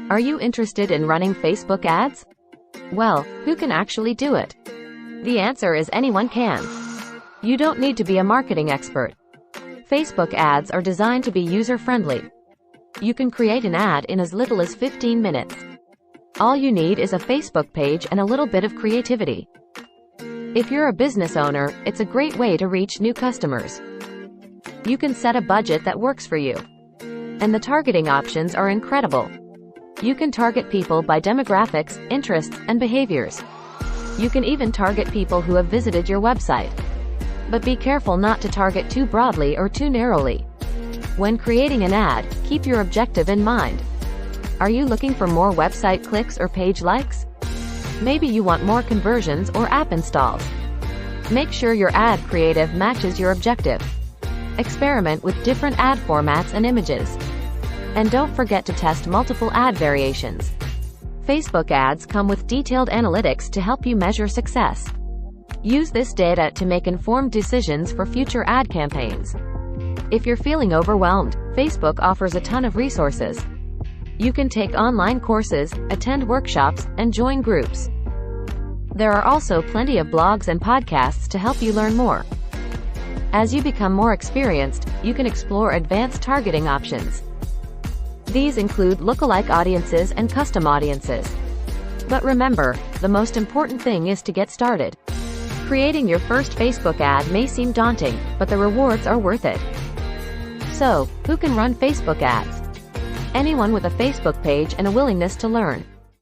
Are you interested in running Facebook ads? Well, who can actually do it? The answer is anyone can. You don't need to be a marketing expert. Facebook ads are designed to be user-friendly. You can create an ad in as little as 15 minutes. All you need is a Facebook page and a little bit of creativity. If you're a business owner, it's a great way to reach new customers. You can set a budget that works for you. And the targeting options are incredible. You can target people by demographics, interests, and behaviors. You can even target people who have visited your website. But be careful not to target too broadly or too narrowly. When creating an ad, keep your objective in mind. Are you looking for more website clicks or page likes? Maybe you want more conversions or app installs. Make sure your ad creative matches your objective. Experiment with different ad formats and images. And don't forget to test multiple ad variations. Facebook ads come with detailed analytics to help you measure success. Use this data to make informed decisions for future ad campaigns. If you're feeling overwhelmed, Facebook offers a ton of resources. You can take online courses, attend workshops, and join groups. There are also plenty of blogs and podcasts to help you learn more. As you become more experienced, you can explore advanced targeting options. These include lookalike audiences and custom audiences. But remember, the most important thing is to get started. Creating your first Facebook ad may seem daunting, but the rewards are worth it. So, who can run Facebook ads? Anyone with a Facebook page and a willingness to learn.